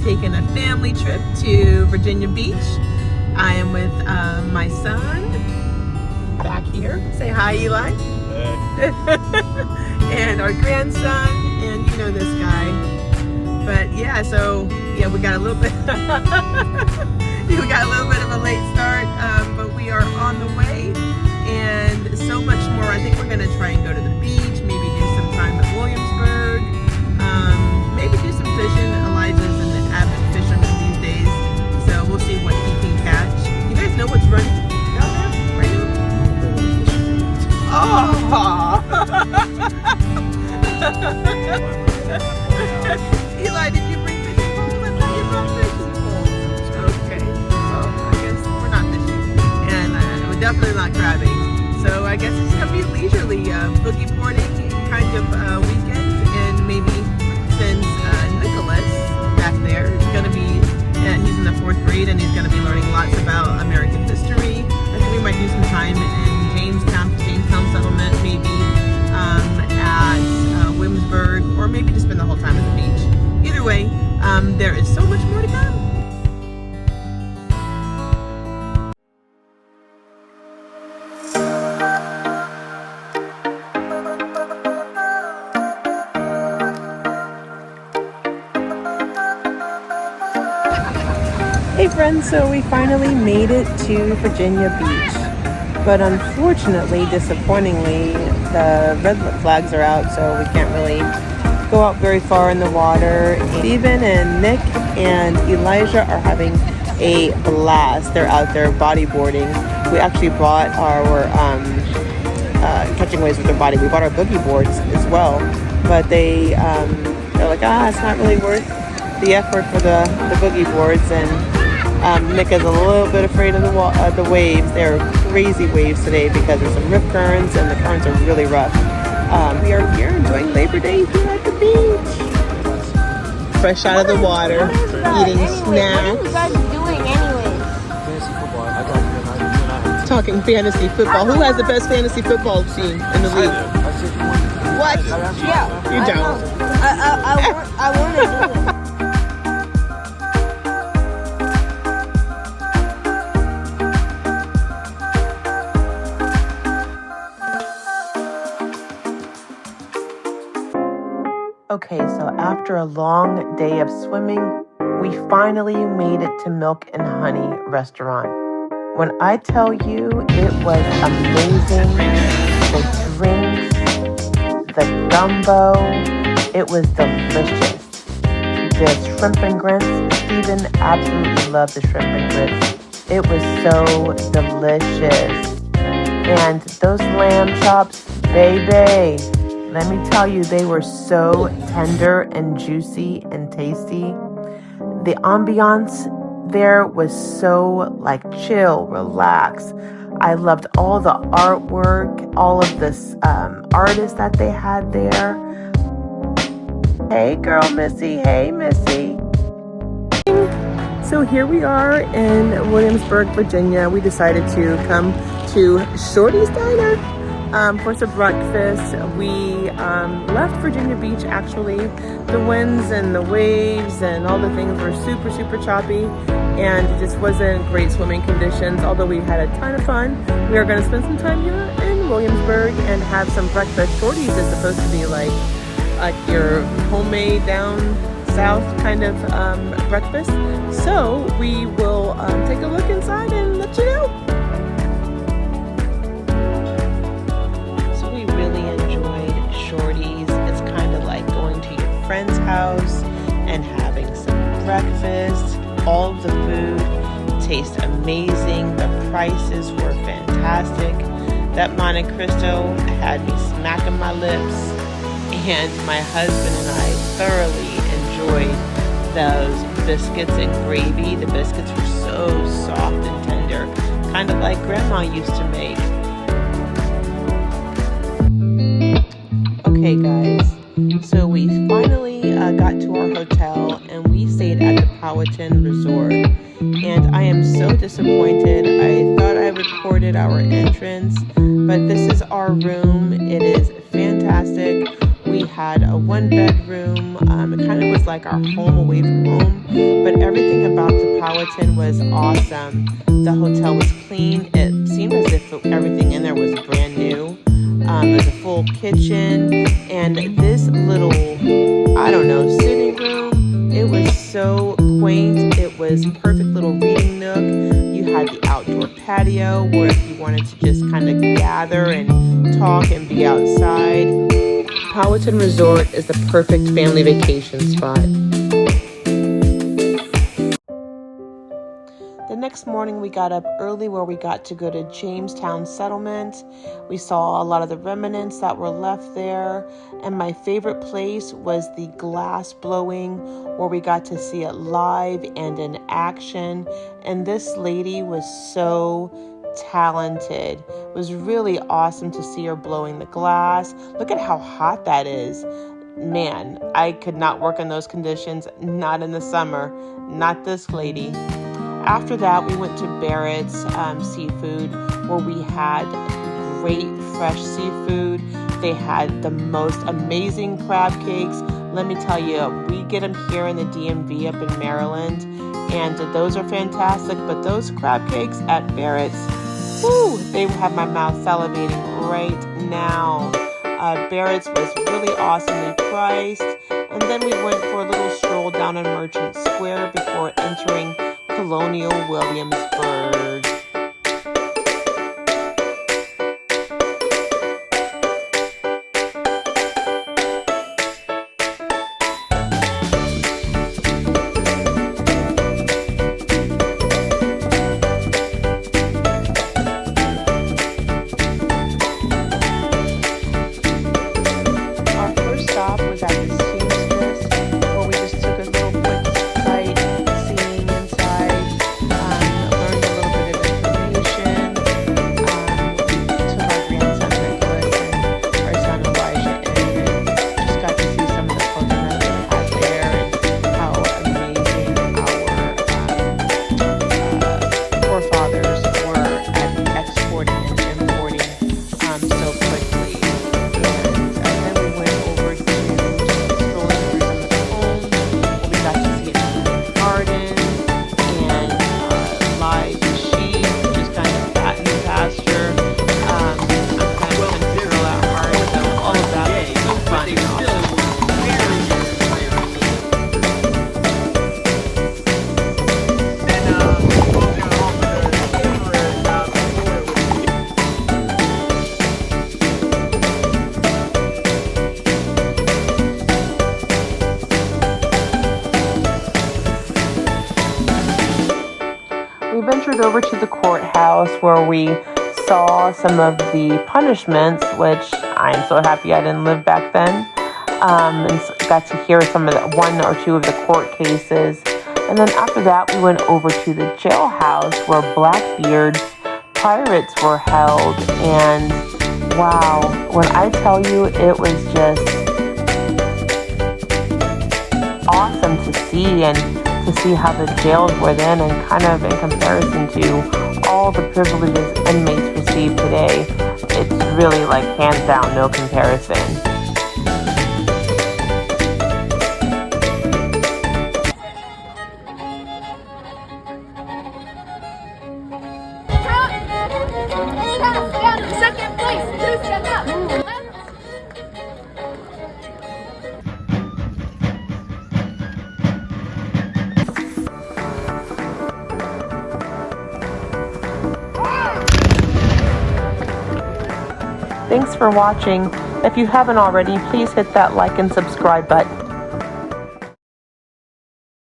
taking a family trip to Virginia Beach. I am with my son back here. Say hi, Eli. And our grandson, and you know this guy. But yeah, so yeah, we got a little bit we got a little bit of a late start, but we are on the way, and so much more. I think we're gonna try and go to the beach, maybe do some time at Williamsburg, maybe do some fishing. Elijah's an avid fisherman these days, so we'll see what he can catch. You guys know what's running down there right now? Oh! Eli, did you bring fishing poles? I thought you brought fishing poles. Okay, well, I guess we're not fishing, and we're definitely not crabbing. So I guess it's gonna be a leisurely boogie boarding kind of weekend, and maybe since Nicholas back there is gonna be, he's in the 4th grade, and he's gonna be learning lots about American history. I think we might do some time in Jamestown settlement, maybe at Williamsburg, or maybe just spend the whole time at the beach. Either way, there is so much more to come. Hey friends, so we finally made it to Virginia Beach. But unfortunately, disappointingly, the red flags are out, so we can't really go out very far in the water. Steven and Nick and Elijah are having a blast. They're out there bodyboarding. We actually brought our catching waves with their body. We bought our boogie boards as well, but they're like, it's not really worth the effort for the boogie boards. And Nick is a little bit afraid of the waves. They're crazy waves today because there's some rip currents and the currents are really rough. We are here enjoying Labor Day here at the beach. Fresh out of the water, eating snacks. What are you guys doing anyways? Fantasy football. Talking fantasy football. Who has the best fantasy football team in the league? What? Yeah. You don't. I want to do it. Okay, so after a long day of swimming, we finally made it to Milk and Honey restaurant. When I tell you it was amazing, the drinks, the gumbo, it was delicious. The shrimp and grits, Steven absolutely loved the shrimp and grits. It was so delicious. And those lamb chops, baby. Let me tell you, they were so tender and juicy and tasty. The ambiance there was so chill, relaxed. I loved all the artwork, all of this artists that they had there. Hey girl, Missy. Hey, Missy. So here we are in Williamsburg, Virginia. We decided to come to Shorty's Diner for some breakfast. We left Virginia Beach actually. The winds and the waves and all the things were super, super choppy, and it just wasn't great swimming conditions, although we had a ton of fun. We are going to spend some time here in Williamsburg and have some breakfast. Shorty's is supposed to be like your homemade down south kind of breakfast. So we will take a look inside and let you know. Shorty's. It's kind of like going to your friend's house and having some breakfast. All of the food tastes amazing. The prices were fantastic. That Monte Cristo had me smacking my lips, and my husband and I thoroughly enjoyed those biscuits and gravy. The biscuits were so soft and tender, kind of like Grandma used to make. Okay guys, so we finally got to our hotel and we stayed at the Powhatan Resort, and I am so disappointed. I thought I recorded our entrance, but this is our room. It is fantastic. We had a 1-bedroom. It kind of was like our home away from home, but everything about the Powhatan was awesome. The hotel was clean. It seemed as if everything in there was brand new. There's a full kitchen, and this little, I don't know, sitting room, it was so quaint. It was perfect little reading nook. You had the outdoor patio where if you wanted to just kind of gather and talk and be outside. Powhatan Resort is the perfect family vacation spot. The next morning we got up early where we got to go to Jamestown Settlement. We saw a lot of the remnants that were left there. And my favorite place was the glass blowing where we got to see it live and in action. And this lady was so talented. It was really awesome to see her blowing the glass. Look at how hot that is. Man, I could not work in those conditions, not in the summer, not this lady. After that, we went to Berret's seafood where we had great fresh seafood. They had the most amazing crab cakes. Let me tell you, we get them here in the DMV up in Maryland, and those are fantastic. But those crab cakes at Berret's, whoo, they have my mouth salivating right now. Berret's was really awesomely priced. And then we went for a little stroll down on Merchant Square before entering Colonial Williamsburg. Our first stop was at the seamstress where we just took a little quick sightseeing inside, learned a little bit of information. We took our grandson Nicholas and our son Elijah in and just got to see some of the clothing that they had there and how amazing our forefathers were at exporting and importing so quickly. And then we went over to just strolling through some of the homes where we got to see a garden and live sheep, just kind of fat in the pasture. I'm kind of a country girl at heart, so all of that was so fun and awesome. We ventured over to the courthouse where we saw some of the punishments, which I'm so happy I didn't live back then, and got to hear some of the one or two of the court cases. And then after that, we went over to the jailhouse where Blackbeard's pirates were held. And wow, when I tell you, it was just awesome to see, and to see how the jails were then and kind of in comparison to all the privileges inmates receive today. It's really like hands down, no comparison. Second place, two step up. Thanks for watching. If you haven't already, please hit that like and subscribe button.